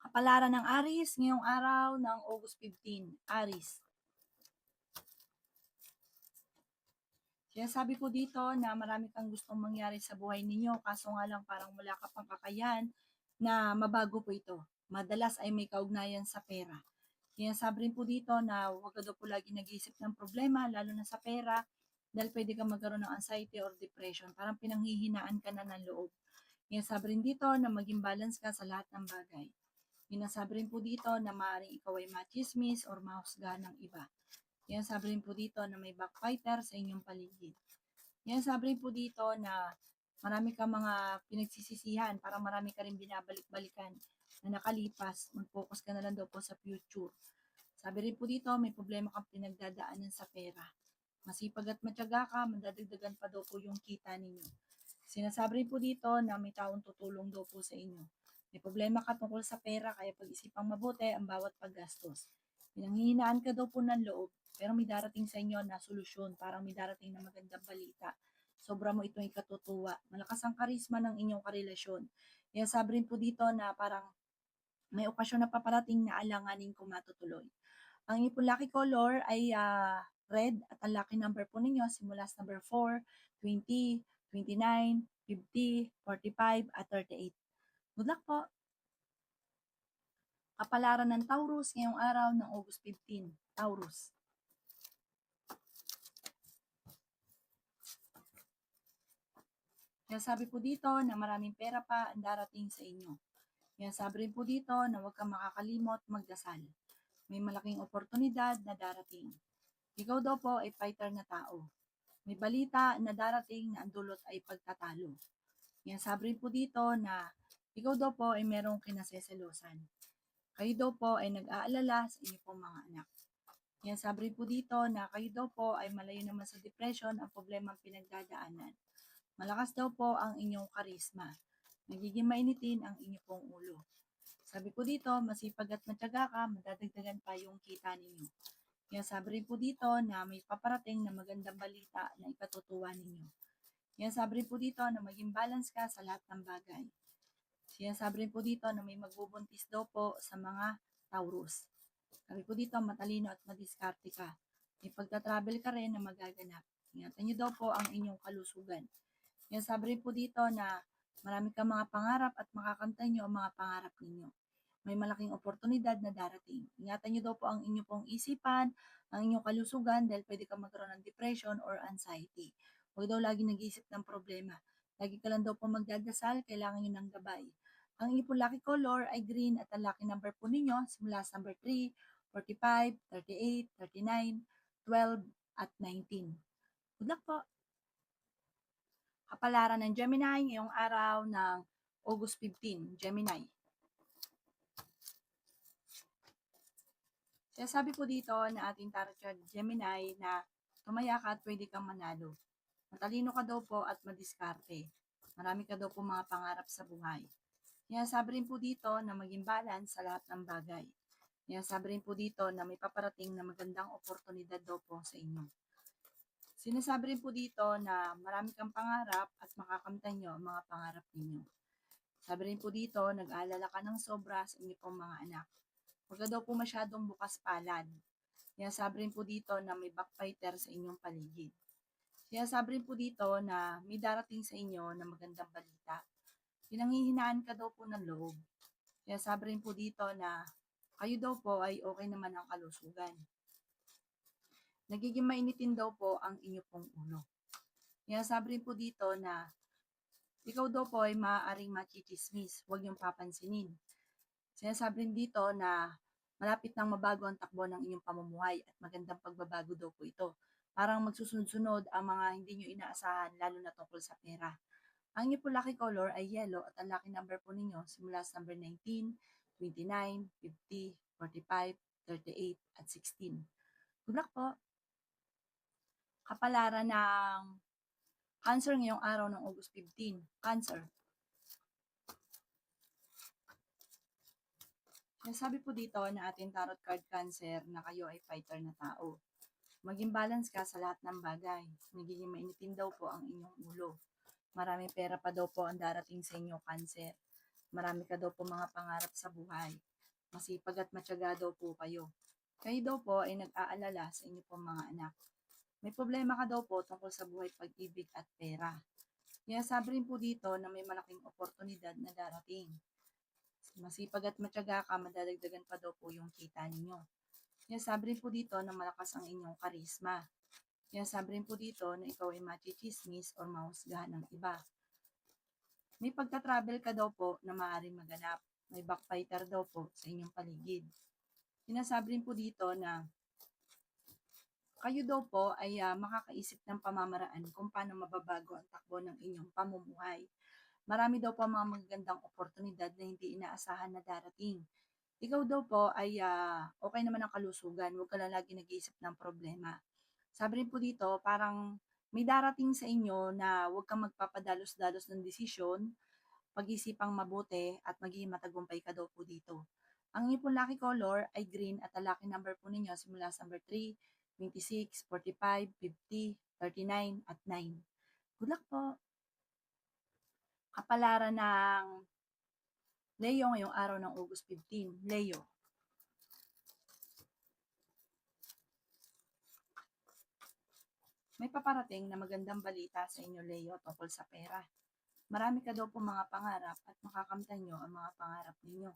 Kapalaran ng Aries ngayong araw ng August 15. Aries. Sinasabi ko dito na marami kang gustong mangyari sa buhay ninyo, kaso nga lang parang wala ka pang kakayahan na mabago po ito. Madalas ay may kaugnayan sa pera. Sinasabi rin po dito na huwag ka daw po lagi nag-iisip ng problema, lalo na sa pera, dahil pwede kang magkaroon ng anxiety or depression. Parang pinanghihinaan ka na ng loob. Sinasabi rin dito na maging balance ka sa lahat ng bagay. Sinasabi rin po dito na maaaring ikaw ay machismis or mahusgahan ng iba. Sinasabi rin po dito na may backfighter sa inyong paligid. Sinasabi rin po dito na marami ka mga pinagsisisihan, parang marami ka rin binabalik-balikan na nakalipas, mag-focus ka na lang daw po sa future. Sabi rin po dito, may problema kang pinagdadaanan sa pera. Masipag at matyaga ka, madadagdagan pa daw po yung kita ninyo. Sinasabi rin po dito na may taong tutulong daw po sa inyo. May problema ka tungkol sa pera, kaya pag-isipang mabuti ang bawat paggastos. Pinanghihinaan ka daw po ng loob, pero may darating sa inyo na solusyon, parang may darating na magandang balita. Sobra mo itong ikatutuwa. Malakas ang karisma ng inyong karelasyon. Kaya sabi rin po dito na parang may okasyon na paparating na alanganin kung matutuloy. Ang inyong pong lucky color ay red at ang lucky number po ninyo simula sa number 4, 20, 29, 50, 45 at 38. Good luck po! Kapalaran ng Taurus ngayong araw ng August 15. Taurus. Kaya sabi po dito na maraming pera pa ang darating sa inyo. Kaya sabi rin po dito na huwag kang makakalimot magdasal. May malaking oportunidad na darating. Ikaw daw po ay fighter na tao. May balita na darating na ang dulot ay pagtatalo. Kaya sabi rin po dito na ikaw daw po ay merong kinaseselosan. Kayo daw po ay nag-aalala sa inyo pong mga anak. Kaya sabi rin po dito na kayo daw po ay malayo naman sa depression ang problemang pinagdadaanan. Malakas daw po ang inyong karisma. Nagiging mainitin ang inyong pong ulo. Sabi po dito, masipag at matyaga ka, madadagdagan pa yung kita ninyo. Kaya sabi rin po dito na may paparating na magandang balita na ikatutuwa ninyo. Kaya sabi rin po dito na maging balance ka sa lahat ng bagay. Sinasabi rin po dito na may magbubuntis daw po sa mga Taurus. Sabi po dito, matalino at madiskarte ka. May pagta-travel ka rin na magaganap. Ingatan niyo daw po ang inyong kalusugan. Yan sabi rin po dito na marami kang mga pangarap at makakamtan niyo ang mga pangarap ninyo. May malaking oportunidad na darating. Ingatan niyo daw po ang inyong pong isipan, ang inyong kalusugan dahil pwede kang magkaroon ng depression or anxiety. Huwag daw lagi nag-iisip ng problema. Lagi ka lang daw po magdadasal, kailangan niyo ng gabay. Ang inyong pong lucky color ay green at ang lucky number po ninyo simula sa number 3, 45, 38, 39, 12 at 19. Good luck po! Kapalaran ng Gemini ngayong araw ng August 15, Gemini. Kaya sabi po dito na ating tarot card Gemini na tumaya ka at pwede kang manalo. Matalino ka daw po at madiskarte. Marami ka daw po mga pangarap sa buhay. Kaya sabi rin po dito na maging balance sa lahat ng bagay. Kaya sabi rin po dito na may paparating na magandang oportunidad daw po sa inyo. Sinasabi rin po dito na marami kang pangarap at makakamtan nyo ang mga pangarap ninyo. Sabi rin po dito, nag-aalala ka ng sobra sa inyo pong mga anak. Huwag ka daw po masyadong bukas palad. Kaya sabi rin po dito na may backfighter sa inyong paligid. Kaya sabi rin po dito na may darating sa inyo na magandang balita. Pinanghihinaan ka daw po ng loob. Kaya sabi rin po dito na kayo daw po ay okay naman ang kalusugan. Nagiging mainitin daw po ang inyo pong ulo. Kaya sabi rin po dito na ikaw daw po ay maaaring machichismis, huwag niyong papansinin. Sinasabi rin dito na malapit nang mabago ang takbo ng inyong pamumuhay at magandang pagbabago daw po ito. Parang magsusunod-sunod ang mga hindi nyo inaasahan, lalo na tungkol sa pera. Ang inyong po lucky color ay yellow at ang lucky number po ninyo simula sa number 19, 29, 50, 45, 38 at 16. Good luck po! Kapalaran ng Cancer ngayong araw ng August 15. Cancer. Sabi po dito na ating tarot card Cancer na kayo ay fighter na tao. Maging balance ka sa lahat ng bagay. Nagiging mainitin daw po ang inyong ulo. Maraming pera pa daw po ang darating sa inyo, Cancer. Marami ka daw po mga pangarap sa buhay. Masipag at matyaga daw po kayo. Kayo daw po ay nag-aalala sa inyo pong mga anak. May problema ka daw po tungkol sa buhay, pag-ibig at pera. Kaya sabi rin po dito na may malaking oportunidad na darating. Masipag at matyaga ka, madadagdagan pa daw po yung kita ninyo. Kaya sabi rin po dito na malakas ang inyong karisma. Kaya sabi rin po dito na ikaw ay machichismis or mahusgahan ng iba. May pagta-travel ka daw po na maaaring maganap. May backfighter daw po sa inyong paligid. Sinasabi rin po dito na kayo daw po ay makakaisip ng pamamaraan kung paano mababago ang takbo ng inyong pamumuhay. Marami daw po mga magagandang oportunidad na hindi inaasahan na darating. Ikaw daw po ay okay naman ang kalusugan, huwag ka lang lagi nag-iisip ng problema. Sabi rin po dito, parang may darating sa inyo na huwag kang magpapadalos-dalos ng desisyon, pag-isipang mabuti at magiging matagumpay ka daw po dito. Ang inyong pong lucky color ay green at ang lucky number po ninyo simula sa number 3, 26, 45, 50, 39 at 9. Good luck po! Kapalaran ng Leo ngayong araw ng August 15. Leo. May paparating na magandang balita sa inyo, Leo, tungkol sa pera. Marami ka daw po mga pangarap at makakamtan nyo ang mga pangarap ninyo.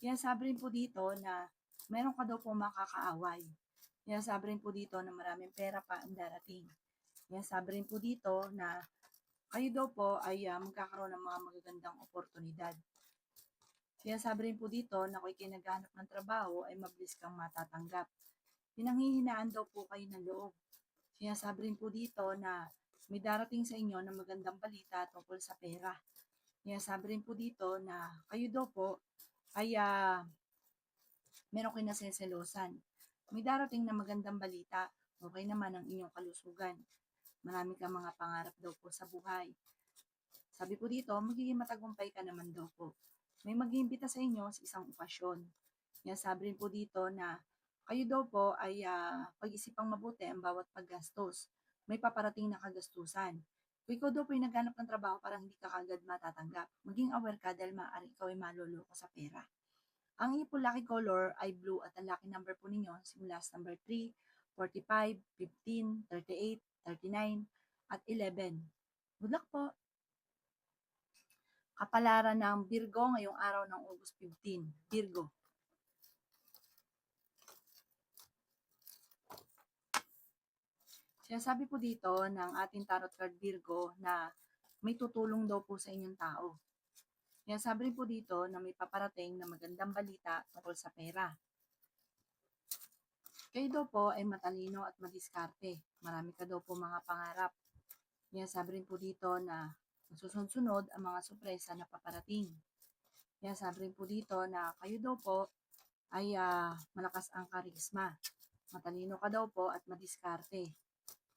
Kaya sabi rin po dito na meron ka daw po makakaaway. Kaya sabi rin po dito na maraming pera pa ang darating. Kaya sabi rin po dito na kayo daw po ay magkakaroon ng mga magagandang oportunidad. Kaya sabi rin po dito na kung kayo naghahanap ng trabaho ay mabilis kang matatanggap. Pinanghihinaan daw po kayo ng loob. Kaya sabi rin po dito na may darating sa inyo na magandang balita tungkol sa pera. Kaya sabi rin po dito na kayo daw po ay meron kayo naseselosan. May darating na magandang balita, okay naman ang inyong kalusugan. Marami kang mga pangarap daw po sa buhay. Sabi po dito, magiging matagumpay ka naman daw po. May mag-iimbita sa inyo sa isang okasyon. Kaya sabi rin po dito na kayo daw po ay pag-isipang mabuti ang bawat paggastos. May paparating na kagastusan. Kung ikaw daw po ay naghanap ng trabaho para hindi ka kagad matatanggap, maging aware ka dahil maaaring ikaw ay maluloko sa pera. Ang inyong po lucky color ay blue at ang lucky number po ninyo simula sa number 3, 45, 15, 38, 39, at 11. Good luck po! Kapalaran ng Virgo ngayong araw ng August 15. Virgo. Sinasabi po dito ng ating tarot card Virgo na may tutulong daw po sa inyong tao. Kaya sabi rin po dito na may paparating na magandang balita tungkol sa pera. Kayo daw po ay matalino at madiskarte. Marami ka daw po mga pangarap. Kaya sabi rin po dito na masusunod ang mga sorpresa na paparating. Kaya sabi rin po dito na kayo daw po ay malakas ang karisma. Matalino ka daw po at madiskarte.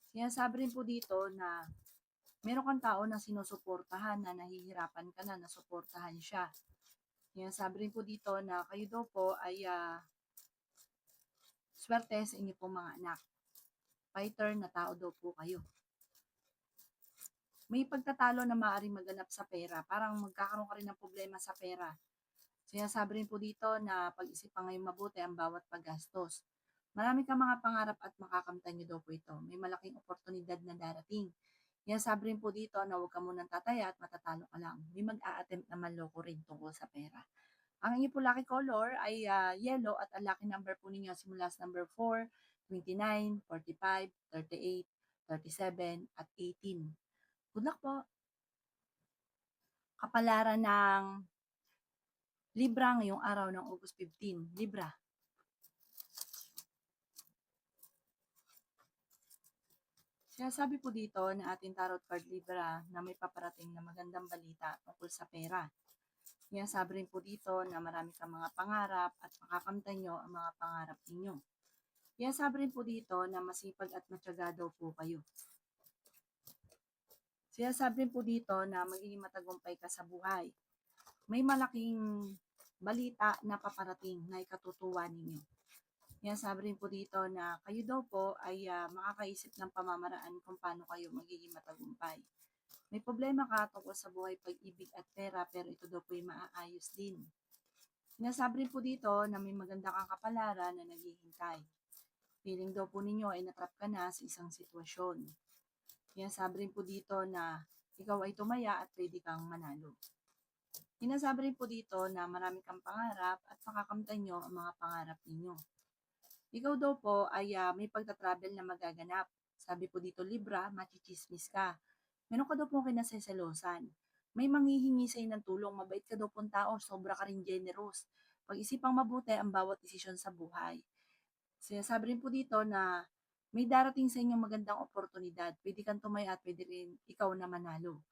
Kaya sabi rin po dito na meron kang tao na sinusuportahan na nahihirapan ka na nasuportahan siya. Kaya sabi rin po dito na kayo daw po ay swerte sa inyo pong mga anak. Fighter na tao daw po kayo. May pagtatalo na maaaring maganap sa pera. Parang magkakaroon ka rin ng problema sa pera. Kaya sabi rin po dito na pag-isipan ngayong mabuti ang bawat paggastos. Marami kang mga pangarap at makakamtan nyo daw po ito. May malaking oportunidad na darating. Kaya sabi rin po dito na huwag ka munang tataya at matatalo ka lang. May mag-a-attempt na manloko rin tungkol sa pera. Ang inyong po lucky color ay yellow at ang lucky number po ninyo simula sa number 4, 29, 45, 38, 37, at 18. Good luck po! Kapalaran ng Libra ngayong araw ng August 15. Libra. Sinasabi po dito na ating tarot card Libra na may paparating na magandang balita tungkol sa pera. Sinasabi rin po dito na marami kang mga pangarap at makakamtan nyo ang mga pangarap ninyo. Sinasabi rin po dito na masipag at matyaga daw po kayo. Sinasabi rin po dito na magiging matagumpay ka sa buhay. May malaking balita na paparating na ikatutuwa ninyo. Kaya sabi rin po dito na kayo daw po ay makakaisip ng pamamaraan kung paano kayo magiging matagumpay. May problema ka tungkol sa buhay, pag-ibig at pera pero ito daw po ay maaayos din. Sinasabi rin po dito na may maganda kang kapalaran na naghihintay. Feeling daw po ninyo ay natrap ka na sa isang sitwasyon. Sinasabi rin po dito na ikaw ay tumaya at pwede kang manalo. Sinasabi rin po dito na marami kang pangarap at makakamtan nyo ang mga pangarap ninyo. Ikaw daw po ay may pagta-travel na magaganap. Sabi po dito, Libra, machichismis ka. Meron ka daw pong kinaseselosan. May manghihingi sa ng tulong, mabait ka daw pong tao, sobra ka rin generous. Pag-isipang mabuti ang bawat desisyon sa buhay. Sinasabi rin po dito na may darating sa inyong magandang oportunidad. Pwede kang tumaya at pwede rin ikaw na manalo.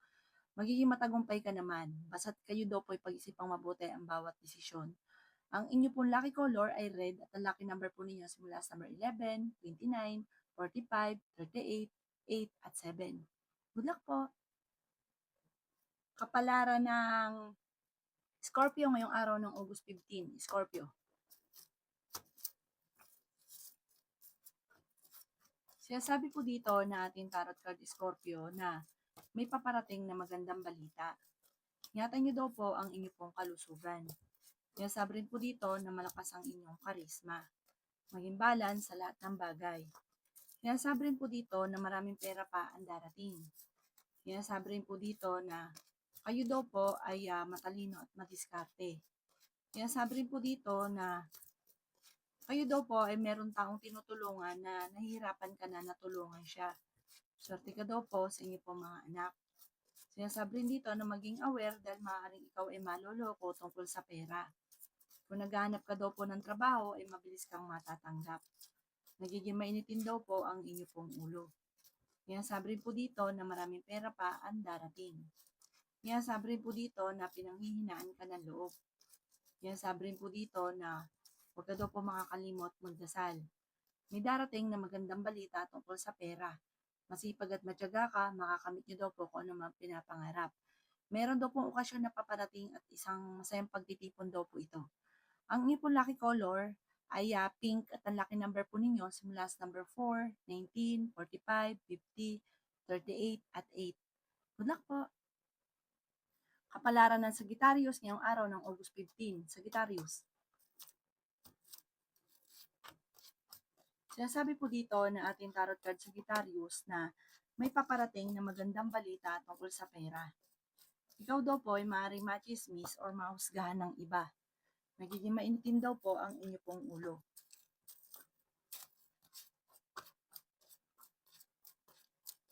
Magiging matagumpay ka naman, basta't kayo daw po ay pag-isipang mabuti ang bawat desisyon. Ang inyo pong lucky color ay red at ang lucky number po ninyo simula sa number 11, 29, 45, 38, 8 at 7. Good luck po! Kapalaran ng Scorpio ngayong araw ng August 15. Scorpio. Sinasabi po dito na ating tarot card Scorpio na may paparating na magandang balita. Ingatan niyo daw po ang inyong pong kalusugan. Sinasabi rin po dito na malakas ang inyong karisma. Maging balance sa lahat ng bagay. Sinasabi rin po dito na maraming pera pa ang darating. Sinasabi rin po dito na kayo daw po ay matalino at madiskarte. Sinasabi rin po dito na kayo daw po ay meron taong tinutulungan na nahihirapan ka na natulungan siya. Swerte ka daw po sa inyo po mga anak. Sinasabi rin dito na maging aware dahil maaaring ikaw ay maloloko tungkol sa pera. Kung naghahanap ka daw po ng trabaho ay mabilis kang matatanggap. Nagiging mainitin daw po ang inyo pong ulo. Sinasabi rin po dito na maraming pera pa ang darating. Sinasabi rin po dito na pinanghihinaan ka ng loob. Sinasabi rin po dito na huwag ka daw po makakalimot magdasal. May darating na magandang balita tungkol sa pera. Masipag at matyaga ka, makakamit niyo daw po kung ano man pinapangarap. Meron daw pong okasyon na paparating at isang masayang pagtitipon daw po ito. Ang inyo pong lucky color ay pink at ang lucky number po ninyo simula sa number 4, 19, 45, 50, 38 at 8. Good luck po! Kapalaran ng Sagittarius ngayong araw ng August 15. Sagittarius. Sinasabi po dito na ating tarot card Sagittarius na may paparating na magandang balita tungkol sa pera. Ikaw daw po ay maaaring machismis or mahusgahan ng iba. Nagiging mainitin daw po ang inyo pong ulo.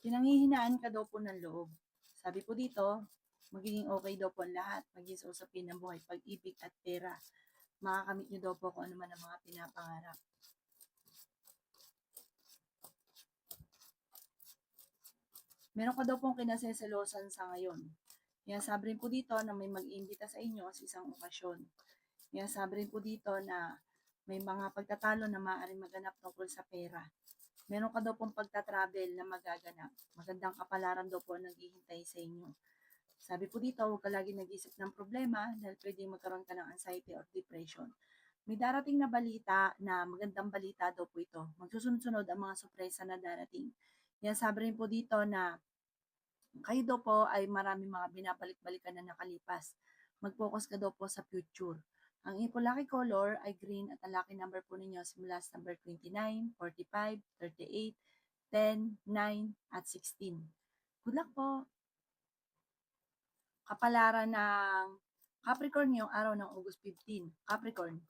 Pinanghihinaan ka daw po ng loob. Sabi po dito, magiging okay daw po ang lahat, maging sa usapin ng buhay, pag-ibig at pera. Makakamit niyo daw po kung ano man ang mga pinapangarap. Meron ka daw pong kinaseselosan sa ngayon. Sabi rin po dito na may mag-iimbita sa inyo sa isang okasyon. Sabi rin po dito na may mga pagtatalo na maaaring maganap tungkol sa pera. Meron ka daw pong pagta-travel na magaganap. Magandang kapalaran daw po ang naghihintay sa inyo. Sabi po dito, huwag ka lagi nag-isip ng problema dahil pwedeng magkaroon ka ng anxiety or depression. May darating na balita na magandang balita daw po ito. Magsusunod-sunod ang mga sorpresa na darating. Sabi rin po dito na kayo daw po ay maraming mga binabalik-balikan na nakalipas. Mag-focus ka daw po sa future. Ang inyong lucky color ay green at ang lucky number po ninyo simula sa number 29, 45, 38, 10, 9, at 16. Good luck po! Kapalaran ng Capricorn ngayong araw ng August 15. Capricorn.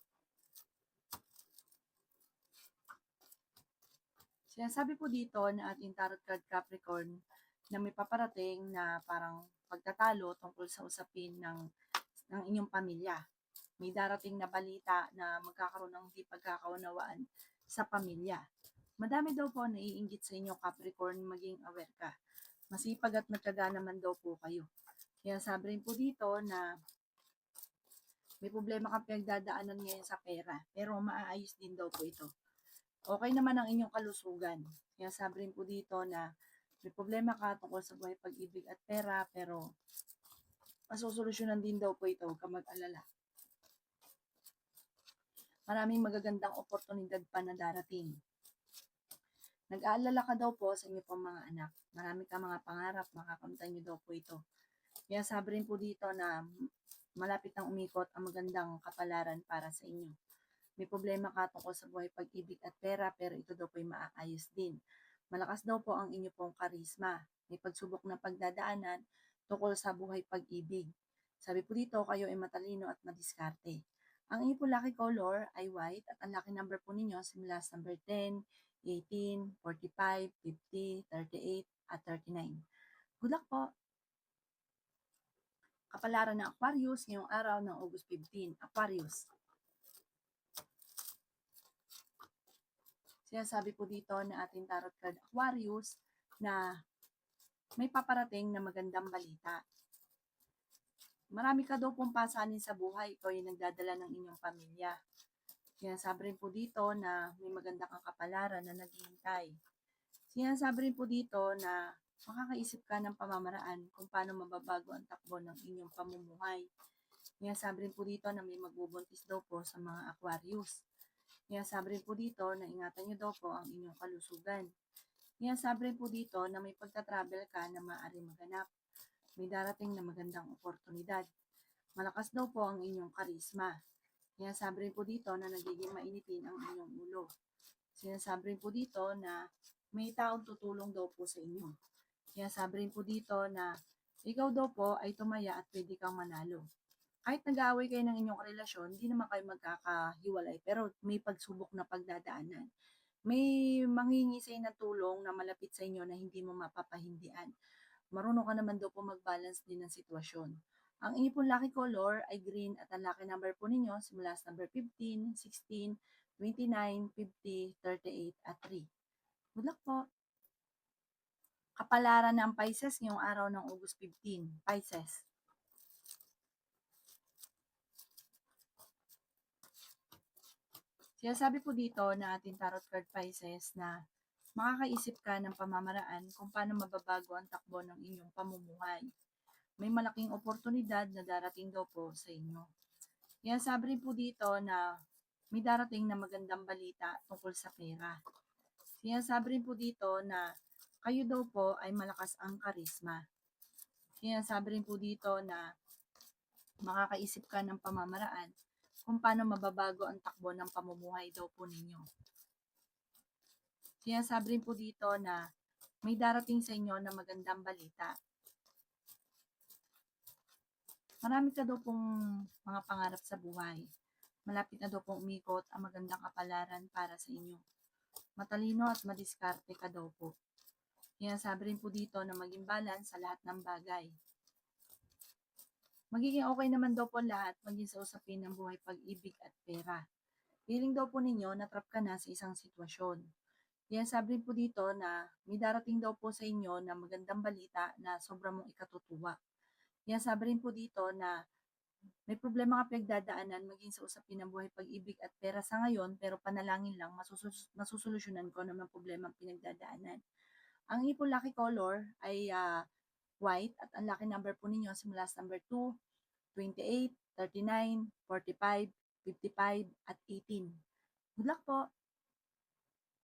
Sinasabi po dito na ating tarot card Capricorn na may paparating na parang pagtatalo tungkol sa usapin ng inyong pamilya. May darating na balita na magkakaroon ng hindi pagkakaunawaan sa pamilya. Madami daw po naiinggit sa inyo Capricorn, maging aware ka. Masipag at matyaga naman daw po kayo. Kaya sabi rin po dito na may problema kang pinagdadaanan ngayon sa pera, pero maaayos din daw po ito. Okay naman ang inyong kalusugan. Kaya sabi rin po dito na may problema ka tungkol sa buhay, pag-ibig at pera, pero masusolusyonan din daw po ito, huwag ka mag-alala. Maraming magagandang oportunidad pa na darating. Nag-aalala ka daw po sa inyo pong mga anak. Marami ka mga pangarap, makakamtan niyo daw po ito. Kaya sabi rin po dito na malapit nang umikot ang magandang kapalaran para sa inyo. May problema ka tungkol sa buhay pag-ibig at pera pero ito daw po ay maaayos din. Malakas daw po ang inyo pong karisma. May pagsubok na pagdadaanan tungkol sa buhay pag-ibig. Sabi po dito, kayo ay matalino at madiskarte. Ang inyo po lucky color ay white at ang lucky number po ninyo simula sa number 10, 18, 45, 50, 38, at 39. Good luck po! Kapalaran ng Aquarius ngayong araw ng August 15. Aquarius. Sinasabi po dito na ating tarot card Aquarius na may paparating na magandang balita. Marami ka daw pong pasanin sa buhay, ikaw ay nagdadala ng inyong pamilya. Sinasabi rin po dito na may maganda kang kapalaran na naghihintay. Sinasabi rin po dito na makakaisip ka ng pamamaraan kung paano mababago ang takbo ng inyong pamumuhay. Sinasabi rin po dito na may magbubuntis daw po sa mga Aquarius. Sinasabi rin po dito na ingatan nyo daw po ang inyong kalusugan. Sinasabi rin po dito na may pagta-travel ka na maaari maganap. May darating na magandang oportunidad. Malakas daw po ang inyong karisma. Sinasabi rin po dito na nagiging mainitin ang inyong ulo. Sinasabi rin po dito na may taong tutulong daw po sa inyo. Sinasabi rin po dito na ikaw daw po ay tumaya at pwede kang manalo. Kahit nag-aaway kayo ng inyong relasyon, hindi naman kayo magkakahiwalay, pero may pagsubok na pagdadaanan. May manghingi sa ng tulong na malapit sa inyo na hindi mo mapapahindian. Marunong ka naman daw po mag-balance din ng sitwasyon. Ang inyo pong lucky color ay green at ang lucky number po ninyo simula sa number 15, 16, 29, 50, 38, at 3. Good luck po! Kapalaran ng Pisces ngayong araw ng August 15. Pisces. Sinasabi po dito na ating tarot card Pisces na makakaisip ka ng pamamaraan kung paano mababago ang takbo ng inyong pamumuhay. May malaking oportunidad na darating daw po sa inyo. Sinasabi rin po dito na may darating na magandang balita tungkol sa pera. Sinasabi rin po dito na kayo daw po ay malakas ang karisma. Sinasabi rin po dito na makakaisip ka ng pamamaraan kung paano mababago ang takbo ng pamumuhay daw po ninyo. Sinasabi rin po dito na may darating sa inyo na magandang balita. Marami ka daw pong mga pangarap sa buhay. Malapit na daw pong umikot ang magandang kapalaran para sa inyo. Matalino at madiskarte ka daw po. Sinasabi rin po dito na maging balance sa lahat ng bagay. Magiging okay naman daw po lahat maging sa usapin ng buhay pag-ibig at pera. Feeling daw po ninyo na trap ka na sa isang sitwasyon. Sinasabi rin po dito na may darating daw po sa inyo na magandang balita na sobrang mong ikatutuwa. Sinasabi rin po dito na may problema ka pinagdadaanan maging sa usapin ng buhay pag-ibig at pera sa ngayon pero panalangin lang masusolusyonan ko naman problema ang pinagdadaanan. Ang ipong lucky color ay white at ang lucky number po ninyo simula sa number 2, 28, 39, 45, 55, at 18. Good luck po!